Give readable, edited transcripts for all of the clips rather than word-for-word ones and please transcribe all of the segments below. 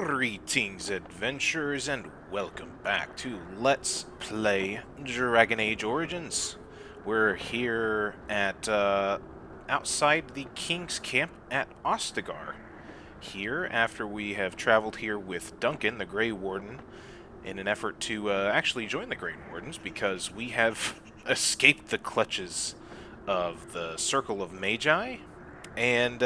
Greetings, adventurers, and welcome back to Let's Play Dragon Age Origins. We're here at, outside the King's Camp at Ostagar. Here, after we have traveled here with Duncan, the Grey Warden, in an effort to, actually join the Grey Wardens, because we have escaped the clutches of the Circle of Magi, and,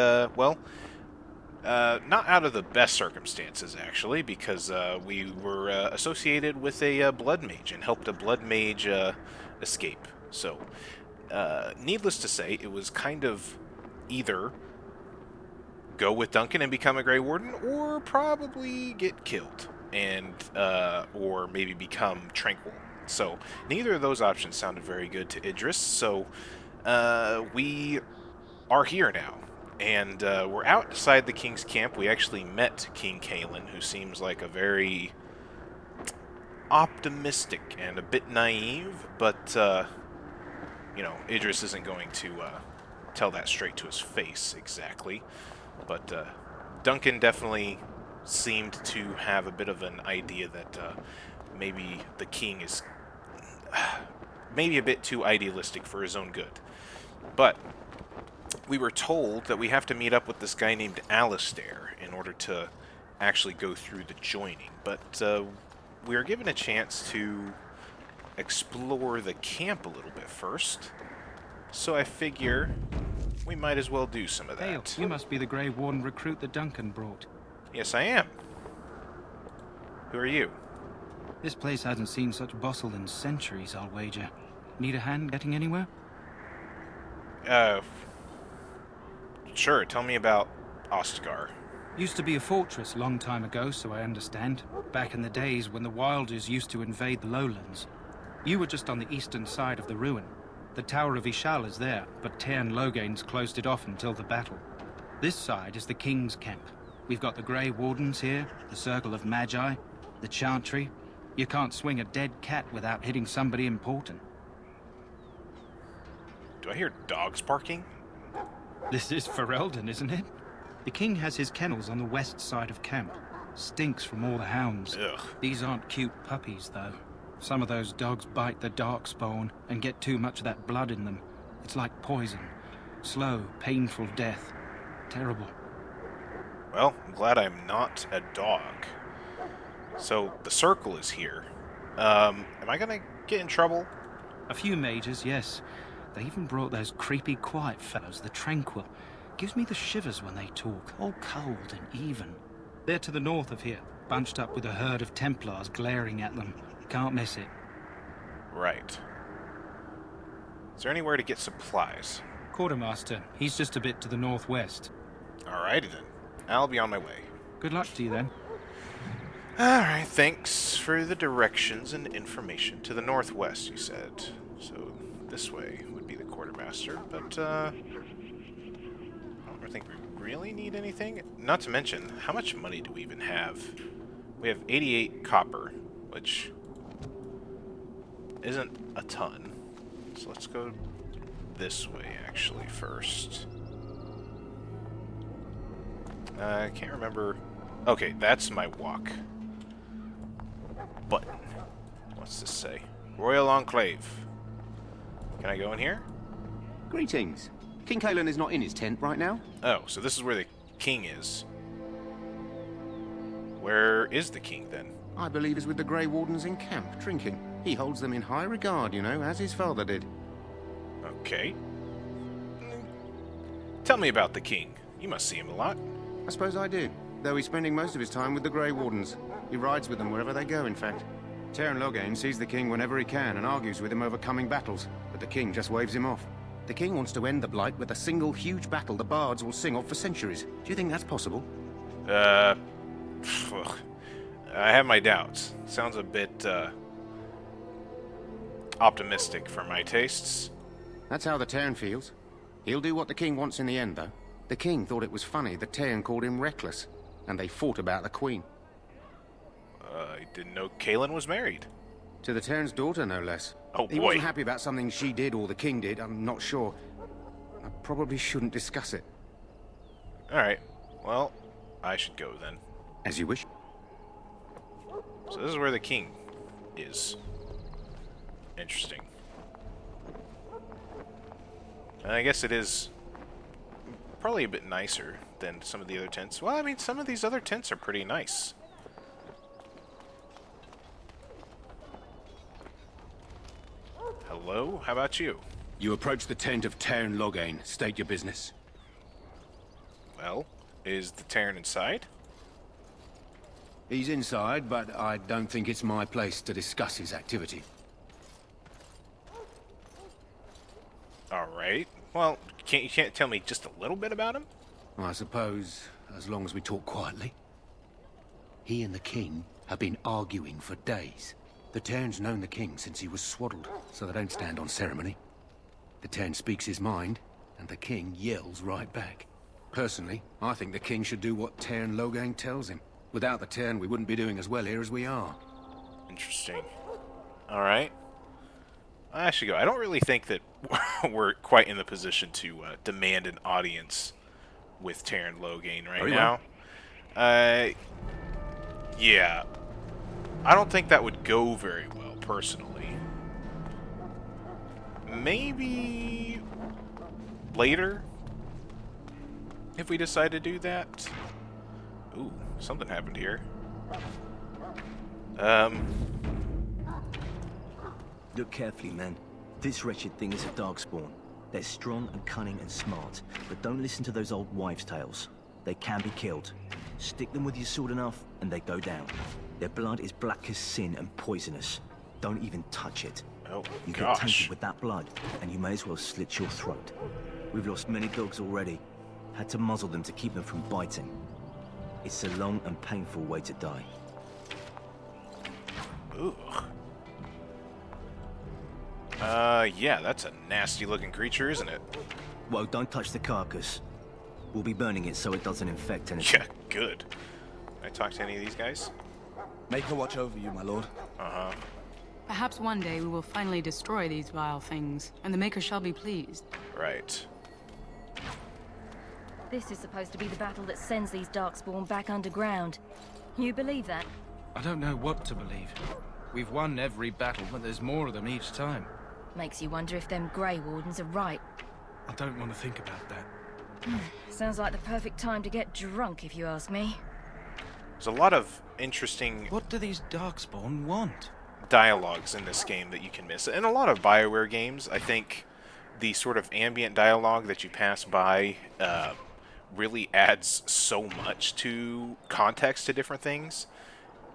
not out of the best circumstances, actually, because we were associated with a blood mage and helped a blood mage escape. So, needless to say, it was kind of either go with Duncan and become a Grey Warden, or probably get killed, and or maybe become tranquil. So, neither of those options sounded very good to Idris, so we are here now. And we're outside the King's Camp. We actually met King Kalen, who seems like a very optimistic and a bit naive, but, you know, Idris isn't going to tell that straight to his face, exactly. But Duncan definitely seemed to have a bit of an idea that maybe the king is maybe a bit too idealistic for his own good. But we were told that we have to meet up with this guy named Alistair in order to actually go through the joining. But we are given a chance to explore the camp a little bit first. So I figure we might as well do some of that. Hale, you must be the Grey Warden recruit that Duncan brought. Yes, I am. Who are you? This place hasn't seen such bustle in centuries, I'll wager. Need a hand getting anywhere? Sure, tell me about Ostagar. Used to be a fortress long time ago, so I understand. Back in the days when the Wilders used to invade the lowlands. You were just on the eastern side of the ruin. The Tower of Ishal is there, but Tairn Logains closed it off until the battle. This side is the King's Camp. We've got the Grey Wardens here, the Circle of Magi, the Chantry. You can't swing a dead cat without hitting somebody important. Do I hear dogs barking? This is Ferelden, isn't it? The king has his kennels on the west side of camp. Stinks from all the hounds. Ugh. These aren't cute puppies, though. Some of those dogs bite the Darkspawn and get too much of that blood in them. It's like poison. Slow, painful death. Terrible. Well, I'm glad I'm not a dog. So, the circle is here. Am I gonna get in trouble? A few mages, yes. They even brought those creepy quiet fellows, the Tranquil. Gives me the shivers when they talk, all cold and even. They're to the north of here, bunched up with a herd of Templars glaring at them. Can't miss it. Right. Is there anywhere to get supplies? Quartermaster, he's just a bit to the northwest. Alrighty then. I'll be on my way. Good luck to you then. Alright, thanks for the directions and information. To the northwest, you said. So, this way would be the quartermaster, but, I don't think we really need anything. Not to mention, how much money do we even have? We have 88 copper, which isn't a ton. So let's go this way, actually, first. I can't remember. Okay, that's my walk button. What's this say? Royal Enclave. Can I go in here? Greetings. King Kalen is not in his tent right now. Oh, so this is where the king is. Where is the king, then? I believe he's with the Grey Wardens in camp, drinking. He holds them in high regard, you know, as his father did. Okay. Tell me about the king. You must see him a lot. I suppose I do, though he's spending most of his time with the Grey Wardens. He rides with them wherever they go, in fact. Tairn Logain sees the king whenever he can and argues with him over coming battles, but the king just waves him off. The king wants to end the Blight with a single huge battle the bards will sing of for centuries. Do you think that's possible? I have my doubts. Sounds a bit, optimistic for my tastes. That's how the Tairn feels. He'll do what the king wants in the end, though. The king thought it was funny that Tairn called him reckless, and they fought about the queen. I didn't know Kalen was married. To the Tairn's daughter, no less. Oh, boy. He wasn't happy about something she did or the king did, I'm not sure. I probably shouldn't discuss it. Alright. Well, I should go then. As you wish. So this is where the king is. Interesting. And I guess it is probably a bit nicer than some of the other tents. Well, I mean, some of these other tents are pretty nice. Hello? How about you? You approach the tent of Terran Loghain. State your business. Well, is the Terran inside? He's inside, but I don't think it's my place to discuss his activity. Alright. Well, you can't tell me just a little bit about him? I suppose, as long as we talk quietly. He and the king have been arguing for days. The Terran's known the king since he was swaddled, so they don't stand on ceremony. The Terran speaks his mind, and the king yells right back. Personally, I think the king should do what Terran Loghain tells him. Without the Terran, we wouldn't be doing as well here as we are. Interesting. Alright. I should go. I don't really think that we're quite in the position to demand an audience with Terran Loghain right now. Yeah. I don't think that would go very well, personally. Maybe later, if we decide to do that. Ooh, something happened here. Look carefully, man. This wretched thing is a Darkspawn. They're strong and cunning and smart, but don't listen to those old wives' tales. They can be killed. Stick them with your sword enough, and they go down. Their blood is black as sin and poisonous. Don't even touch it. Oh, You get tainted with that blood, and you may as well slit your throat. We've lost many dogs already. Had to muzzle them to keep them from biting. It's a long and painful way to die. Ooh. Yeah, that's a nasty-looking creature, isn't it? Well, don't touch the carcass. We'll be burning it so it doesn't infect anything. Yeah, good. Can I talk to any of these guys? Make her watch over you, my lord. Uh-huh. Perhaps one day we will finally destroy these vile things, and the Maker shall be pleased. Right. This is supposed to be the battle that sends these Darkspawn back underground. You believe that? I don't know what to believe. We've won every battle, but there's more of them each time. Makes you wonder if them Grey Wardens are right. I don't want to think about that. Sounds like the perfect time to get drunk, if you ask me. There's a lot of interesting What do these Darkspawn want? dialogues in this game that you can miss. In a lot of BioWare games, I think the sort of ambient dialogue that you pass by really adds so much to context to different things.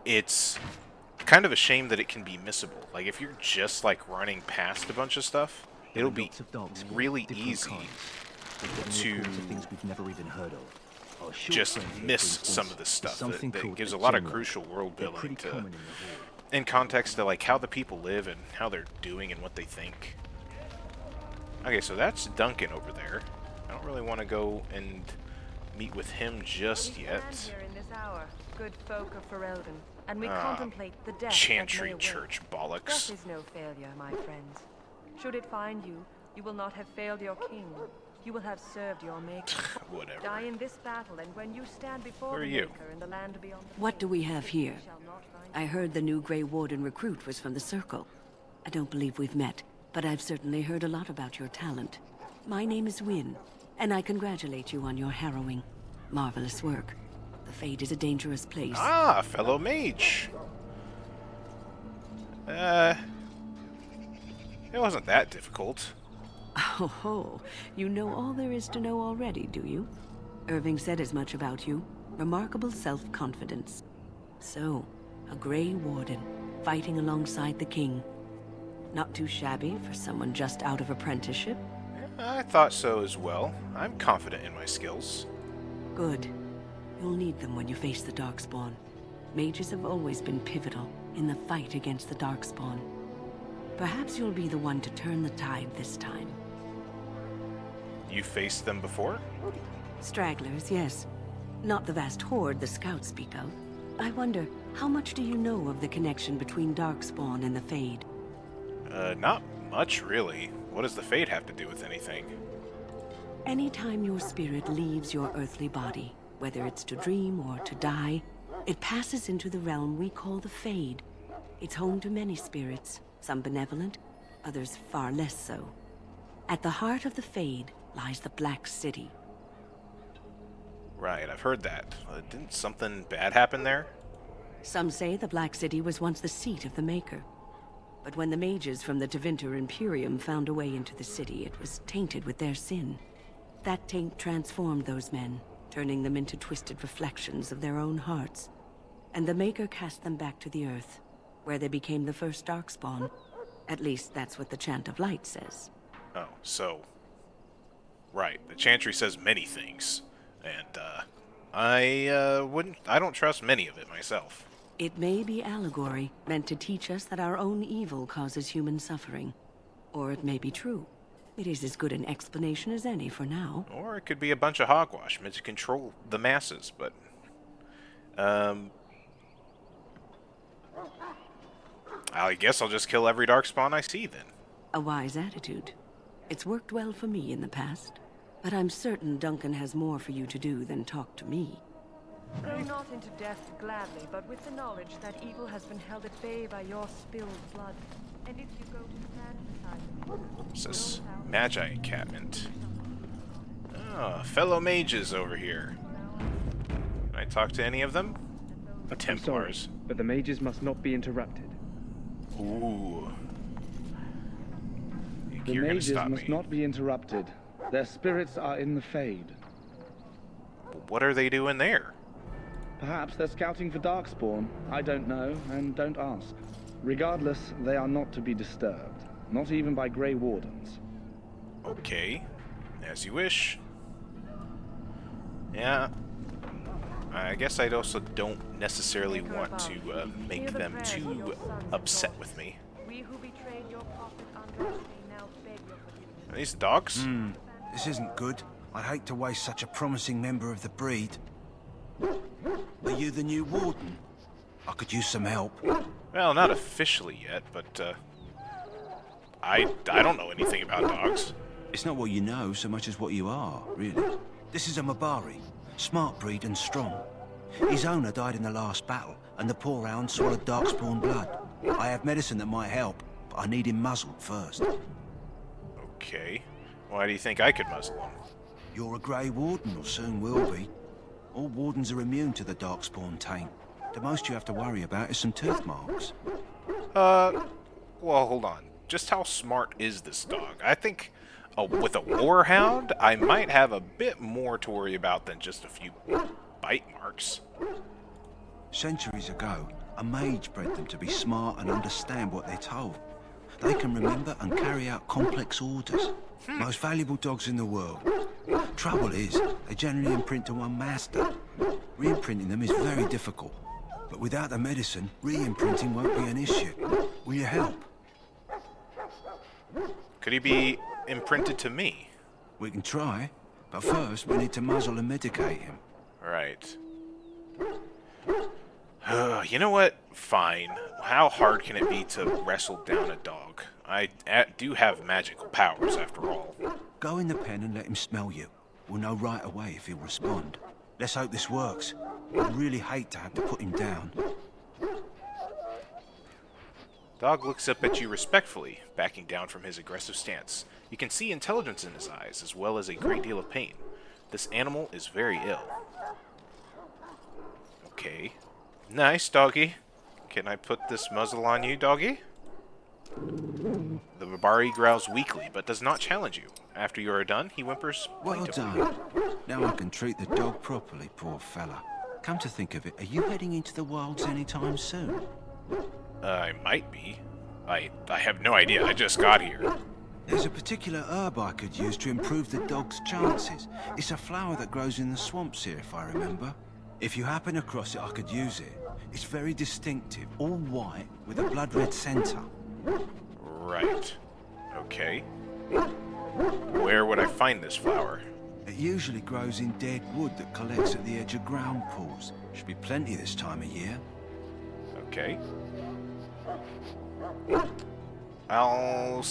It's kind of a shame that it can be missable. Like, if you're just, like, running past a bunch of stuff, it'll be really easy to things we've never even heard of. Our short just friend here, miss for some instance, of this is stuff something that called gives a a lot of general. crucial world They're building pretty to, common in the horde. in context to, like, how the people live and how they're doing and what they think. Okay, so that's Duncan over there. I don't really want to go and meet with him just yet. We stand here in this hour, good folk of Ferelden, and we contemplate the death that may Chantry await. church bollocks. Death is no failure, my friends. Should it find you, you will not have failed your king. You will have served your maker. Whatever. Die in this battle, and when you stand before Who are the you? maker in the land beyond the What do we have here? you shall not find I heard the new Grey Warden recruit was from the Circle. I don't believe we've met, but I've certainly heard a lot about your talent. My name is Wynne, and I congratulate you on your harrowing, marvelous work. The Fade is a dangerous place. Ah, fellow mage. It wasn't that difficult. Oh ho, you know all there is to know already, do you? Irving said as much about you. Remarkable self-confidence. So, a Grey Warden, fighting alongside the king. Not too shabby for someone just out of apprenticeship. I thought so as well. I'm confident in my skills. Good. You'll need them when you face the Darkspawn. Mages have always been pivotal in the fight against the Darkspawn. Perhaps you'll be the one to turn the tide this time. You faced them before? Stragglers, yes. Not the vast horde the scouts speak of. I wonder, how much do you know of the connection between Darkspawn and the Fade? Not much, really. What does the Fade have to do with anything? Anytime your spirit leaves your earthly body, whether it's to dream or to die, It passes into the realm we call the Fade. It's home to many spirits, some benevolent, others far less so. At the heart of the Fade lies the Black City. Right, I've heard that. Didn't something bad happen there? Some say the Black City was once the seat of the Maker. But when the mages from the Tevinter Imperium found a way into the city, it was tainted with their sin. That taint transformed those men, turning them into twisted reflections of their own hearts. And the Maker cast them back to the Earth, where they became the first Darkspawn. At least that's what the Chant of Light says. Oh, so... Right, the Chantry says many things. And, I don't trust many of it myself. It may be allegory, meant to teach us that our own evil causes human suffering. Or it may be true. It is as good an explanation as any for now. Or it could be a bunch of hogwash meant to control the masses, but... I guess I'll just kill every Darkspawn I see, then. A wise attitude. It's worked well for me in the past. But I'm certain Duncan has more for you to do than talk to me. Go not into death gladly, but with the knowledge that evil has been held at bay by your spilled blood. And if you go to stand beside me... What's this? Magi encampment. Oh, fellow mages over here. Can I talk to any of them? Templars. But the mages must not be interrupted. Ooh. The You're mages gonna stop must me. not be interrupted. Their spirits are in the Fade. What are they doing there? Perhaps they're scouting for Darkspawn. I don't know, and don't ask. Regardless, they are not to be disturbed. Not even by Grey Wardens. Okay. As you wish. Yeah. I guess I also don't necessarily want to make them too upset with me. We who betrayed your prophet Andres may now beg your forgiveness. Are these dogs? This isn't good. I hate to waste such a promising member of the breed. Are you the new warden? I could use some help. Well, not officially yet, but I don't know anything about dogs. It's not what you know so much as what you are, really. This is a Mabari. Smart breed and strong. His owner died in the last battle, and the poor hound swallowed Darkspawn blood. I have medicine that might help, but I need him muzzled first. Okay. Why do you think I could muzzle him? You're a Grey Warden, or soon will be. All wardens are immune to the Darkspawn taint. The most you have to worry about is some tooth marks. Well, hold on. Just how smart is this dog? I think with a warhound, I might have a bit more to worry about than just a few bite marks. Centuries ago, a mage bred them to be smart and understand what they're told. They can remember and carry out complex orders. Most valuable dogs in the world. Trouble is, they generally imprint to one master. Re-imprinting them is very difficult. But without the medicine, re-imprinting won't be an issue. Will you help? Could he be imprinted to me? We can try, but first we need to muzzle and medicate him. Right. You know what? Fine. How hard can it be to wrestle down a dog? I do have magical powers, after all. Go in the pen and let him smell you. We'll know right away if he'll respond. Let's hope this works. I'd really hate to have to put him down. Dog looks up at you respectfully, backing down from his aggressive stance. You can see intelligence in his eyes, as well as a great deal of pain. This animal is very ill. Okay. Nice, doggy. Can I put this muzzle on you, doggy? The Mabari growls weakly, but does not challenge you. After you are done, he whimpers Well plaintively. done. Now I can treat the dog properly, poor fella. Come to think of it, are you heading into the wilds anytime soon? I might be. I have no idea. I just got here. There's a particular herb I could use to improve the dog's chances. It's a flower that grows in the swamps here, if I remember. If you happen across it, I could use it. It's very distinctive, all white, with a blood-red centre. Right. Okay. Where would I find this flower? It usually grows in dead wood that collects at the edge of ground pools. Should be plenty this time of year. Okay. Well,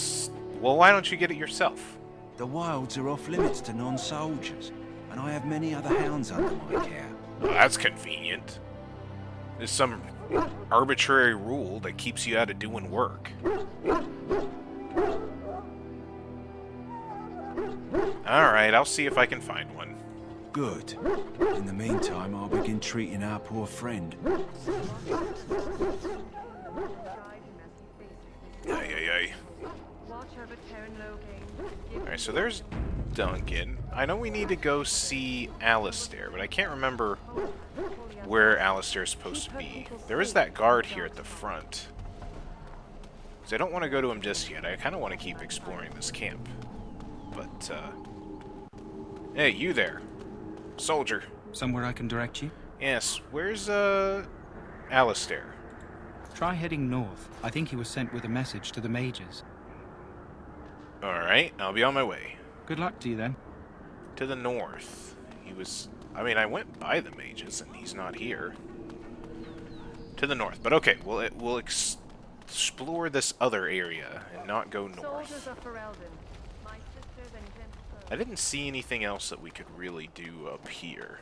why don't you get it yourself? The wilds are off limits to non-soldiers, and I have many other hounds under my care. Well, that's convenient. There's some arbitrary rule that keeps you out of doing work. Alright, I'll see if I can find one. Good. In the meantime, I'll begin treating our poor friend. Ay. Alright, so there's Duncan. I know we need to go see Alistair, but I can't remember where Alistair is supposed to be. There is that guard here at the front. So I don't want to go to him just yet. I kind of want to keep exploring this camp. But, hey, you there. Soldier. Somewhere I can direct you? Yes, where's, Alistair? Try heading north. I think he was sent with a message to the mages. Alright, I'll be on my way. Good luck to you then. To the north. He was... I mean, I went by the mages, and he's not here. To the north. But okay, we'll explore this other area, and not go north. I didn't see anything else that we could really do up here.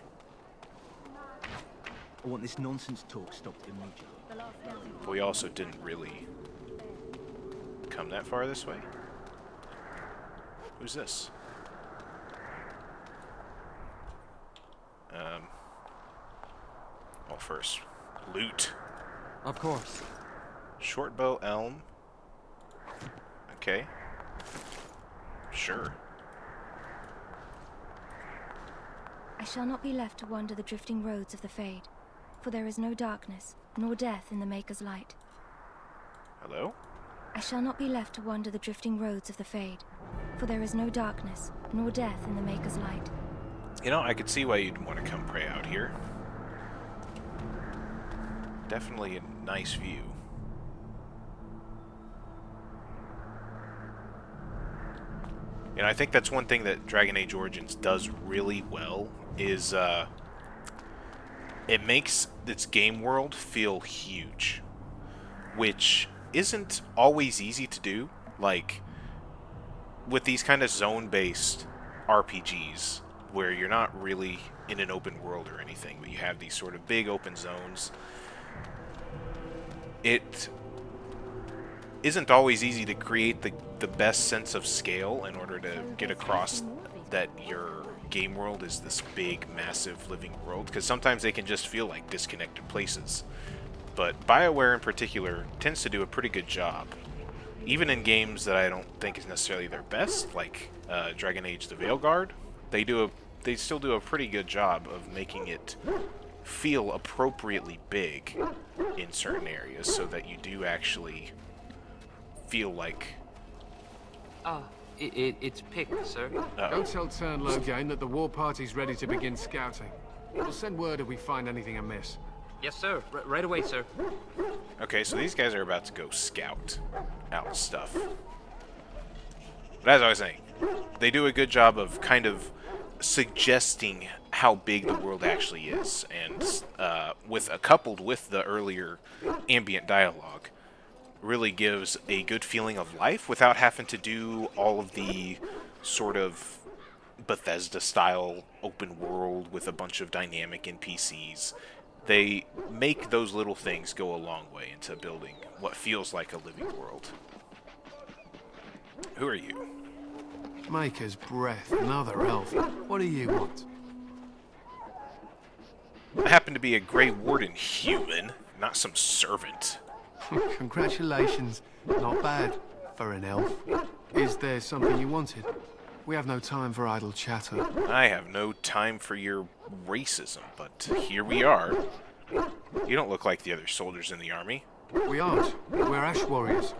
I want this nonsense talk stopped immediately. But we also didn't really come that far this way. Who's this? Well, first, loot. Of course. Shortbow elm. Okay. Sure. I shall not be left to wander the drifting roads of the Fade, for there is no darkness, nor death in the Maker's light. Hello? I shall not be left to wander the drifting roads of the Fade, for there is no darkness, nor death in the Maker's light. You know, I could see why you'd want to come pray out here. Definitely a nice view. And I think that's one thing that Dragon Age Origins does really well, is it makes its game world feel huge, which isn't always easy to do. Like, with these kind of zone-based RPGs, where you're not really in an open world or anything, but you have these sort of big open zones, it isn't always easy to create the best sense of scale in order to get across that your game world is this big, massive living world, because sometimes they can just feel like disconnected places. But BioWare in particular tends to do a pretty good job, even in games that I don't think is necessarily their best, like Dragon Age the Veilguard. They still do a pretty good job of making it feel appropriately big in certain areas, so that you do actually feel like... It's picked, sir. Go tell Turn Loghain that the war party's ready to begin scouting. We'll send word if we find anything amiss. Yes, sir. Right away, sir. Okay, so these guys are about to go scout out stuff. But as I was saying, they do a good job of kind of suggesting how big the world actually is, and coupled with the earlier ambient dialogue, really gives a good feeling of life without having to do all of the sort of Bethesda-style open world with a bunch of dynamic NPCs. They make those little things go a long way into building what feels like a living world. Who are you? Maker's Breath, another elf. What do you want? I happen to be a Grey Warden human, not some servant. Congratulations. Not bad for an elf. Is there something you wanted? We have no time for idle chatter. I have no time for your racism, but here we are. You don't look like the other soldiers in the army. We aren't. We're ash warriors.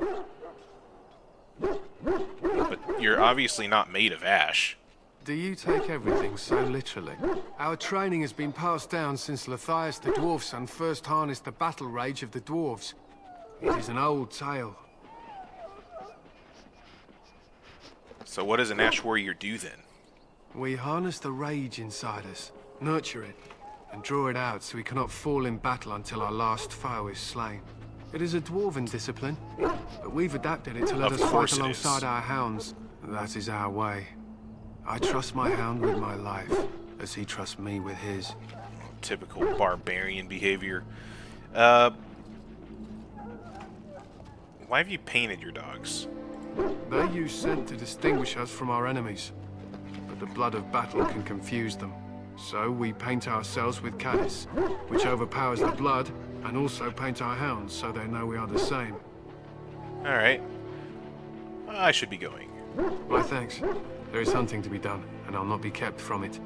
But you're obviously not made of ash. Do you take everything so literally? Our training has been passed down since Lathias the Dwarf Son first harnessed the battle rage of the dwarves. It is an old tale. So what does an ash warrior do then? We harness the rage inside us, nurture it, and draw it out so we cannot fall in battle until our last foe is slain. It is a dwarven discipline, but we've adapted it to let us fight alongside our hounds. That is our way. I trust my hound with my life, as he trusts me with his. Typical barbarian behavior. Why have you painted your dogs? They use scent to distinguish us from our enemies, but the blood of battle can confuse them. So we paint ourselves with caddis, which overpowers the blood, and also paint our hounds so they know we are the same. Alright. I should be going. Why, thanks. There is hunting to be done, and I'll not be kept from it.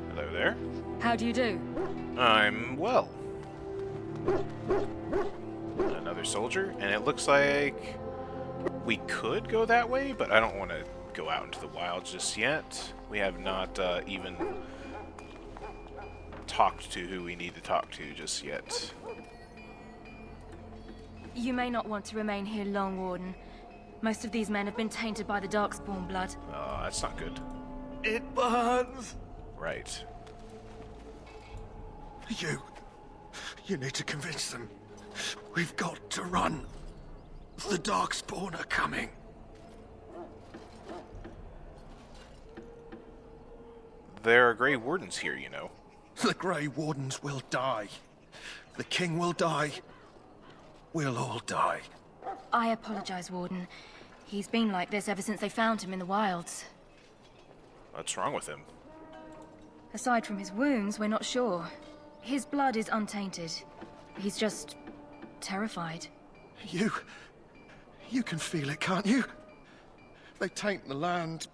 Hello there. How do you do? I'm well. Another soldier, and it looks like we could go that way, but I don't want to go out into the wilds just yet. We have not even talked to who we need to talk to just yet. You may not want to remain here long, Warden. Most of these men have been tainted by the Darkspawn blood. Oh, that's not good. It burns! Right. You need to convince them. We've got to run. The Darkspawn are coming. There are Grey Wardens here, you know. The Grey Wardens will die. The King will die. We'll all die. I apologize, Warden. He's been like this ever since they found him in the wilds. What's wrong with him? Aside from his wounds, we're not sure. His blood is untainted. He's just terrified. You can feel it, can't you? They taint the land,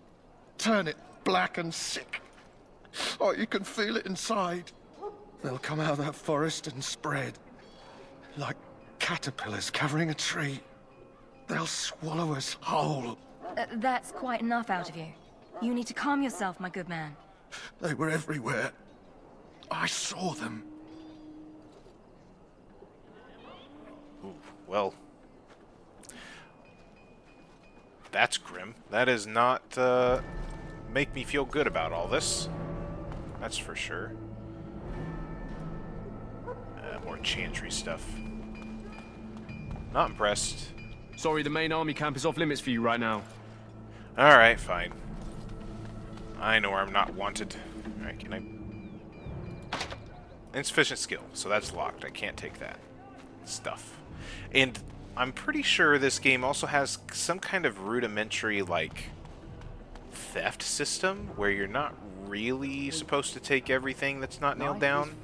turn it black and sick. Oh, you can feel it inside. They'll come out of that forest and spread. Like caterpillars covering a tree. They'll swallow us whole. That's quite enough out of you. You need to calm yourself, my good man. They were everywhere. I saw them. Ooh, well, that's grim. That does not make me feel good about all this. That's for sure. More chantry stuff. Not impressed. Sorry, the main army camp is off limits for you right now. Alright, fine. I know where I'm not wanted. Alright, can I... Insufficient skill, so that's locked. I can't take that stuff. And I'm pretty sure this game also has some kind of rudimentary, like, theft system where you're not really supposed to take everything that's not nailed down.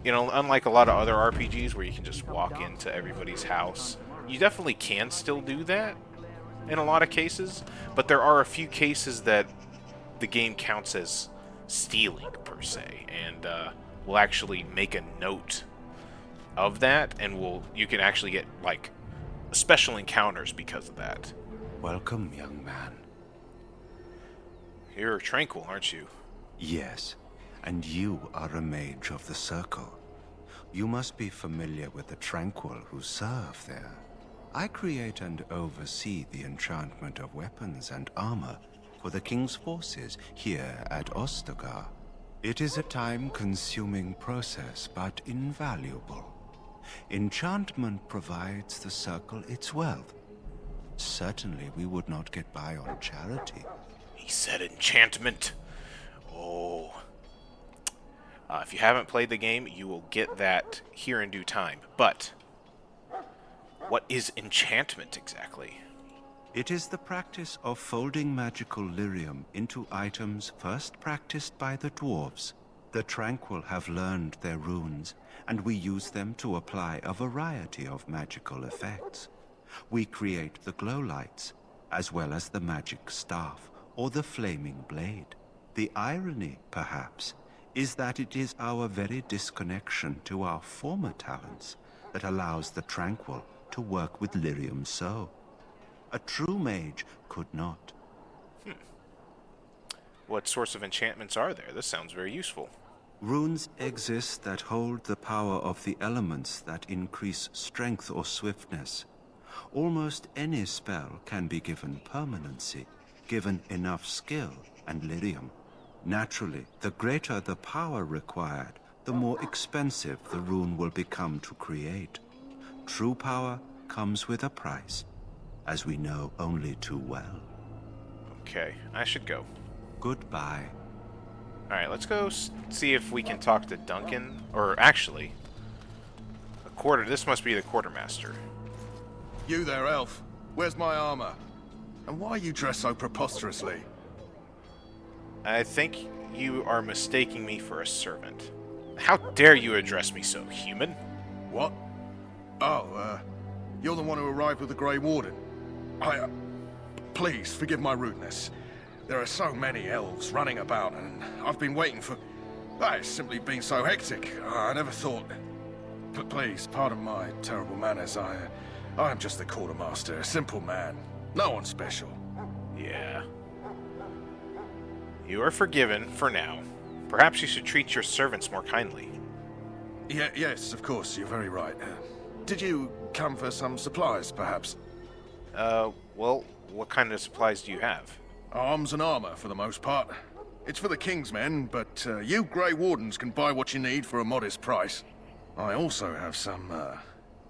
You know, unlike a lot of other RPGs where you can just walk into everybody's house. You definitely can still do that in a lot of cases, but there are a few cases that the game counts as stealing, per se, and will actually make a note of that, and you can actually get, like, special encounters because of that. Welcome, young man. You're tranquil, aren't you? Yes, and you are a mage of the Circle. You must be familiar with the Tranquil who serve there. I create and oversee the enchantment of weapons and armor for the King's forces here at Ostagar. It is a time-consuming process, but invaluable. Enchantment provides the Circle its wealth. Certainly we would not get by on charity. He said enchantment. Oh. If you haven't played the game, you will get that here in due time. But what is enchantment exactly? It is the practice of folding magical lyrium into items first practiced by the dwarves. The Tranquil have learned their runes, and we use them to apply a variety of magical effects. We create the glow lights, as well as the magic staff, or the flaming blade. The irony, perhaps, is that it is our very disconnection to our former talents that allows the Tranquil to work with lyrium so. A true mage could not. What sorts of enchantments are there? This sounds very useful. Runes exist that hold the power of the elements that increase strength or swiftness. Almost any spell can be given permanency, given enough skill and lyrium. Naturally, the greater the power required, the more expensive the rune will become to create. True power comes with a price, as we know only too well. Okay, I should go. Goodbye. Alright, let's go see if we can talk to Duncan. Or, actually, this must be the quartermaster. You there, elf. Where's my armor? And why are you dressed so preposterously? I think you are mistaking me for a servant. How dare you address me so, human? What? Oh, you're the one who arrived with the Grey Warden. Please, forgive my rudeness. There are so many elves running about, and I've been waiting for... It's simply been so hectic. I never thought... But please, pardon my terrible manners. I am just the quartermaster, a simple man. No one special. Yeah. You are forgiven for now. Perhaps you should treat your servants more kindly. Yes, of course, you're very right. Did you come for some supplies, perhaps? Well, what kind of supplies do you have? Arms and armor, for the most part. It's for the King's men, but you Grey Wardens can buy what you need for a modest price. I also have some,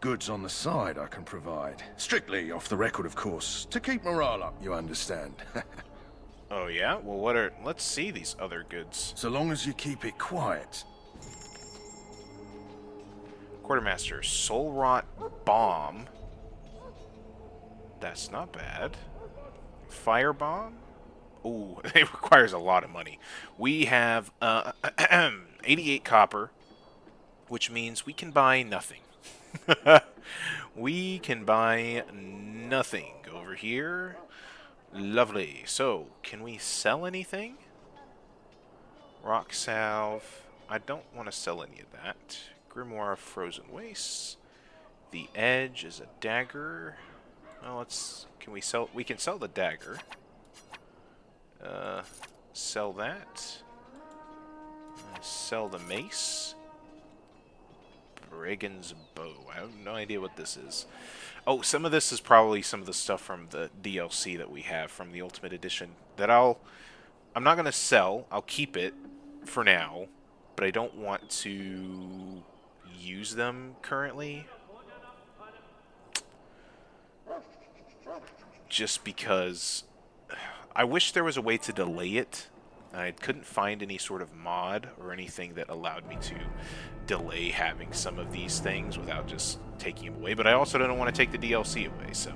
goods on the side I can provide. Strictly off the record, of course. To keep morale up, you understand. Oh, yeah? Well, let's see these other goods. So long as you keep it quiet. Quartermaster, Soul Rot Bomb. That's not bad. Fire Bomb? Ooh, it requires a lot of money. We have 88 copper, which means we can buy nothing. We can buy nothing. Go over here. Lovely. So, can we sell anything? Rock Salve. I don't want to sell any of that. Grimoire of Frozen Wastes. The Edge is a dagger. Well, we can sell the dagger. Sell that. Sell the mace. Brigand's Bow. I have no idea what this is. Oh, some of this is probably some of the stuff from the DLC that we have from the Ultimate Edition that I'm not going to sell. I'll keep it for now, but I don't want to use them currently. Just because I wish there was a way to delay it. I couldn't find any sort of mod or anything that allowed me to delay having some of these things without just taking them away. But I also don't want to take the DLC away, so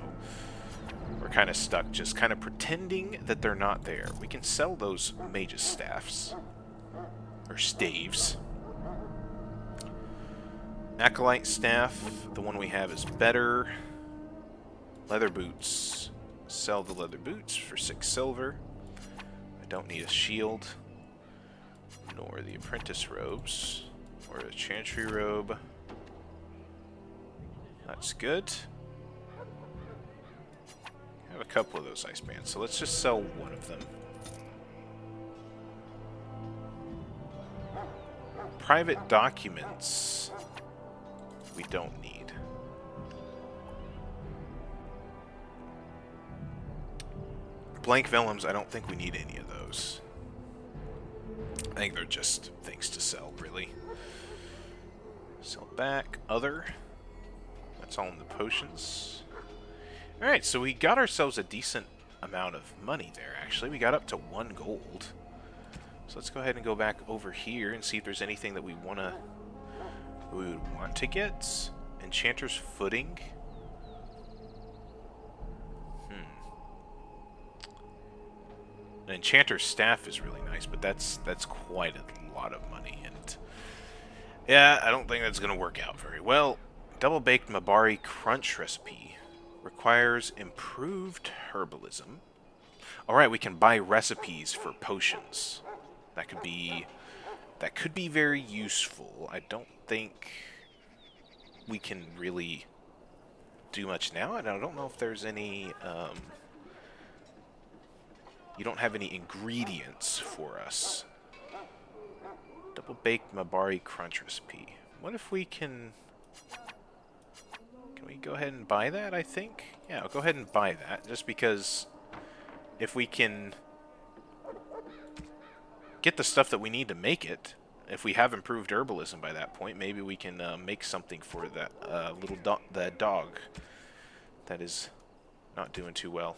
we're kind of stuck just kind of pretending that they're not there. We can sell those mage's staffs. Or staves. Acolyte staff, the one we have is better. Leather boots. Sell the leather boots for 6 silver. I don't need a shield. Nor the apprentice robes. Or a chantry robe. That's good. I have a couple of those ice bands, so let's just sell one of them. Private documents we don't need. Blank vellums, I don't think we need any of those. I think they're just things to sell, really. Sell back. Other. That's all in the potions. Alright, so we got ourselves a decent amount of money there, actually. We got up to 1 gold. So let's go ahead and go back over here and see if there's anything that we would want to get. Enchanter's Footing. An Enchanter's Staff is really nice, but that's quite a lot of money, and yeah, I don't think that's going to work out very well. Double Baked Mabari Crunch recipe requires improved herbalism. Alright, we can buy recipes for potions. That could be very useful. I don't think we can really do much now. I don't know if there's any you don't have any ingredients for us. Double Baked Mabari Crunch recipe. What if we can we go ahead and buy that, I think? Yeah, I'll go ahead and buy that, just because if we can get the stuff that we need to make it, if we have improved herbalism by that point, maybe we can make something for that that dog that is not doing too well.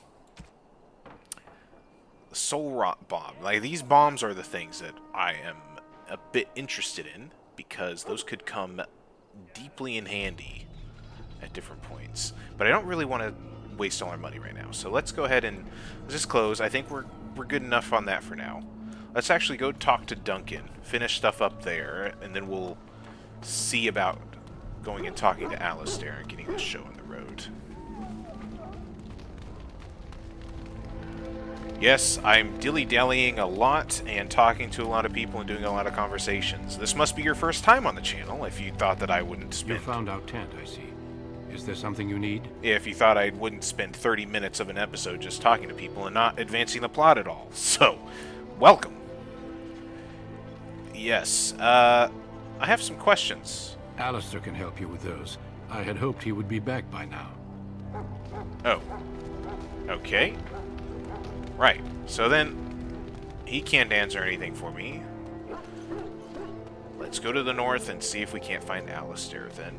soul rot bomb. Like, these bombs are the things that I am a bit interested in, because those could come deeply in handy at different points. But I don't really want to waste all our money right now. So let's go ahead and just close. I think we're good enough on that for now. Let's actually go talk to Duncan, finish stuff up there, and then we'll see about going and talking to Alistair and getting this show on the road. Yes, I'm dilly-dallying a lot and talking to a lot of people and doing a lot of conversations. This must be your first time on the channel, if you thought that I wouldn't spend... You found our tent, I see. Is there something you need? If you thought I wouldn't spend 30 minutes of an episode just talking to people and not advancing the plot at all. So, welcome. Yes, I have some questions. Alistair can help you with those. I had hoped he would be back by now. Oh. Okay. Right. So then, he can't answer anything for me. Let's go to the north and see if we can't find Alistair then.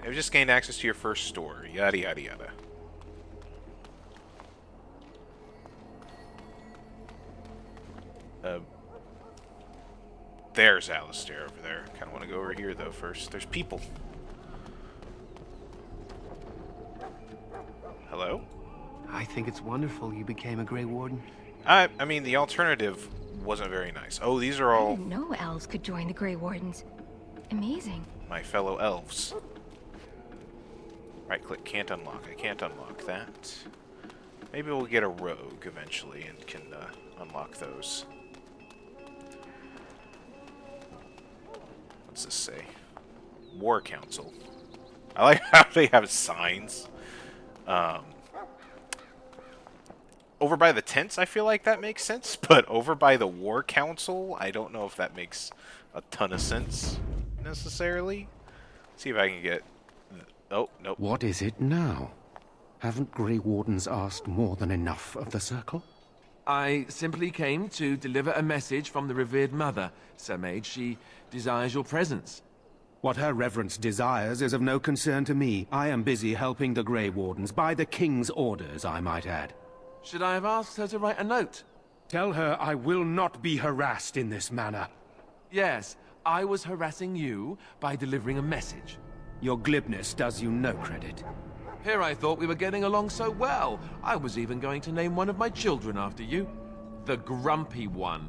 I've just gained access to your first store. Yada yada yada. There's Alistair over there. Kind of want to go over here though first. There's people. Hello? I think it's wonderful you became a Grey Warden. I mean, the alternative wasn't very nice. Oh, these are all... I didn't know elves could join the Grey Wardens. Amazing. My fellow elves. Right-click, can't unlock. I can't unlock that. Maybe we'll get a rogue eventually and can unlock those. What's this say? War Council. I like how they have signs. Over by the tents, I feel like that makes sense, but over by the War Council, I don't know if that makes a ton of sense, necessarily. See if I can get... Oh, nope. What is it now? Haven't Grey Wardens asked more than enough of the Circle? I simply came to deliver a message from the revered mother, Sir Mage. She desires your presence. What her reverence desires is of no concern to me. I am busy helping the Grey Wardens, by the King's orders, I might add. Should I have asked her to write a note? Tell her I will not be harassed in this manner. Yes, I was harassing you by delivering a message. Your glibness does you no credit. Here I thought we were getting along so well. I was even going to name one of my children after you. The Grumpy One.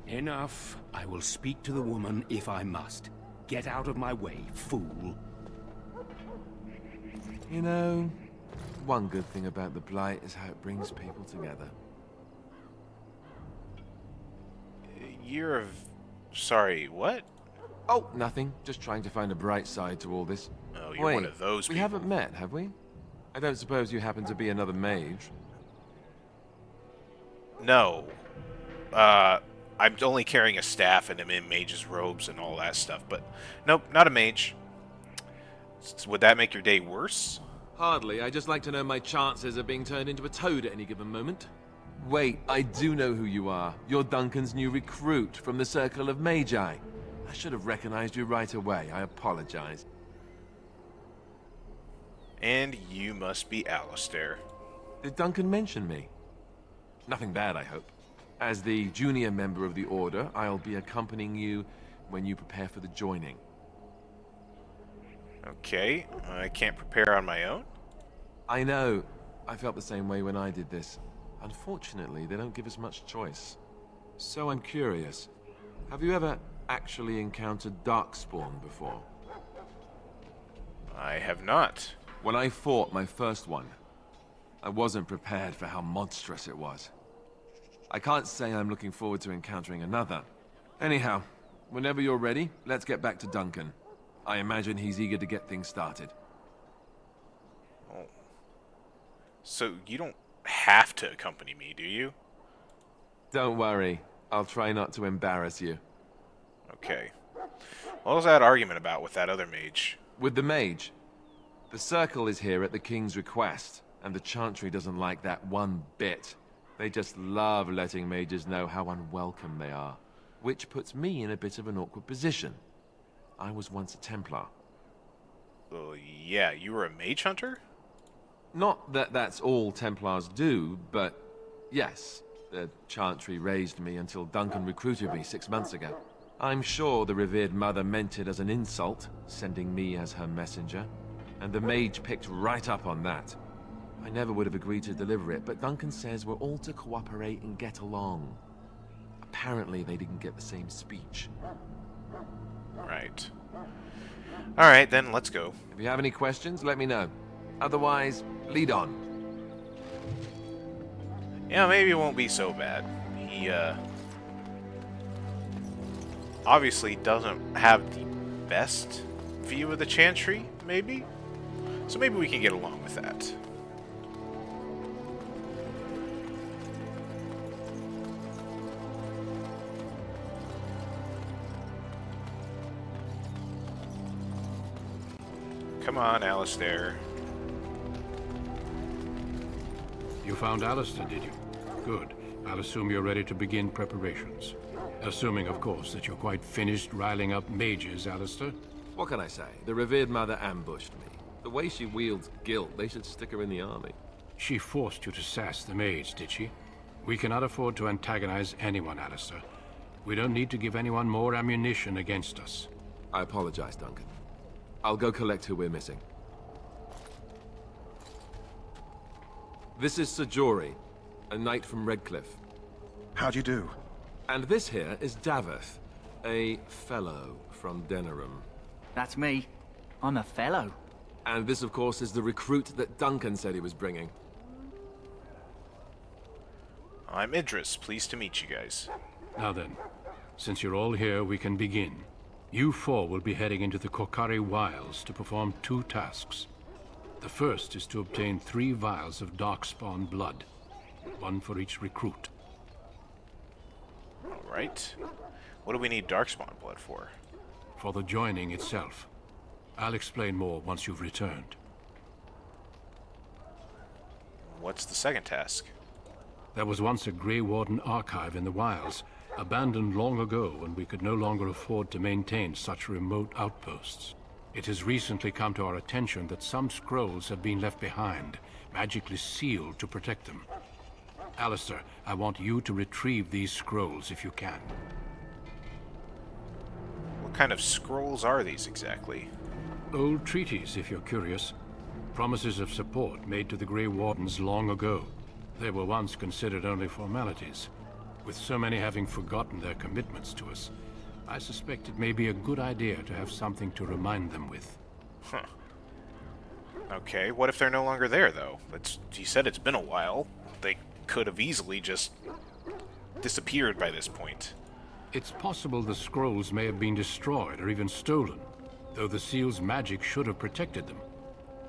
Enough. I will speak to the woman if I must. Get out of my way, fool. You know, one good thing about the Blight is how it brings people together. You're... Sorry, what? Oh, nothing. Just trying to find a bright side to all this. Oh, you're Wait, one of those people. We haven't met, have we? I don't suppose you happen to be another mage? No. I'm only carrying a staff and I'm in mage's robes and all that stuff, but nope, not a mage. Would that make your day worse? Hardly. I just like to know my chances of being turned into a toad at any given moment. Wait, I do know who you are. You're Duncan's new recruit from the Circle of Magi. I should have recognized you right away. I apologize. And you must be Alistair. Did Duncan mention me? Nothing bad, I hope. As the junior member of the Order, I'll be accompanying you when you prepare for the joining. Okay, I can't prepare on my own? I know. I felt the same way when I did this. Unfortunately, they don't give us much choice. So I'm curious. Have you ever actually encountered Darkspawn before? I have not. When I fought my first one, I wasn't prepared for how monstrous it was. I can't say I'm looking forward to encountering another. Anyhow, whenever you're ready, let's get back to Duncan. I imagine he's eager to get things started. Oh. So you don't have to accompany me, do you? Don't worry. I'll try not to embarrass you. Okay. What was that argument about with that other mage? With the mage? The Circle is here at the King's request, and the Chantry doesn't like that one bit. They just love letting mages know how unwelcome they are, which puts me in a bit of an awkward position. I was once a Templar. Yeah, you were a mage hunter? Not that that's all Templars do, but yes, the Chantry raised me until Duncan recruited me 6 months ago. I'm sure the revered mother meant it as an insult, sending me as her messenger, and the mage picked right up on that. I never would have agreed to deliver it, but Duncan says we're all to cooperate and get along. Apparently they didn't get the same speech. Right. Alright, then let's go. If you have any questions, let me know. Otherwise, lead on. Yeah, maybe it won't be so bad. He, obviously doesn't have the best view of the Chantry, maybe? So maybe we can get along with that. Come on, Alistair. You found Alistair, did you? Good. I'll assume you're ready to begin preparations. Assuming, of course, that you're quite finished riling up mages, Alistair. What can I say? The revered mother ambushed me. The way she wields guilt, they should stick her in the army. She forced you to sass the mage, did she? We cannot afford to antagonize anyone, Alistair. We don't need to give anyone more ammunition against us. I apologize, Duncan. I'll go collect who we're missing. This is Sir Jory, a knight from Redcliffe. How'd you do? And this here is Daveth, a fellow from Denerim. That's me. I'm a fellow. And this, of course, is the recruit that Duncan said he was bringing. I'm Idris. Pleased to meet you guys. Now then, since you're all here, we can begin. You four will be heading into the Korcari Wilds to perform 2 tasks. The first is to obtain 3 vials of Darkspawn blood, 1 for each recruit. Alright. What do we need Darkspawn blood for? For the joining itself. I'll explain more once you've returned. What's the second task? There was once a Grey Warden archive in the wilds, abandoned long ago when we could no longer afford to maintain such remote outposts. It has recently come to our attention that some scrolls have been left behind, magically sealed to protect them. Alistair, I want you to retrieve these scrolls if you can. What kind of scrolls are these exactly? Old treaties, if you're curious. Promises of support made to the Grey Wardens long ago. They were once considered only formalities. With so many having forgotten their commitments to us, I suspect it may be a good idea to have something to remind them with. Huh. Okay, what if they're no longer there, though? You said it's been a while. They could have easily just disappeared by this point. It's possible the scrolls may have been destroyed or even stolen, though the seal's magic should have protected them.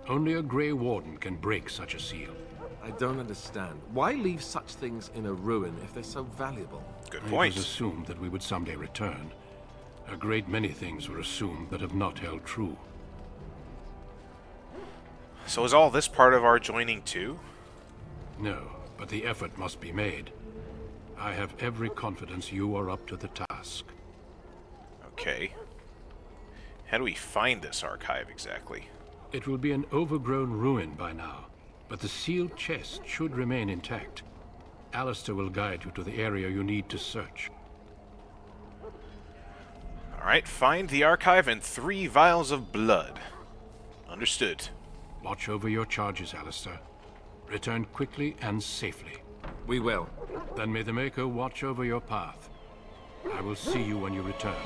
Only a Grey Warden can break such a seal. I don't understand. Why leave such things in a ruin if they're so valuable? Good point. It was assumed that we would someday return. A great many things were assumed that have not held true. So is all this part of our joining too? No, but the effort must be made. I have every confidence you are up to the task. Okay. How do we find this archive exactly? It will be an overgrown ruin by now, but the sealed chest should remain intact. Alistair will guide you to the area you need to search. Alright, find the archive and 3 vials of blood. Understood. Watch over your charges, Alistair. Return quickly and safely. We will. Then may the Maker watch over your path. I will see you when you return.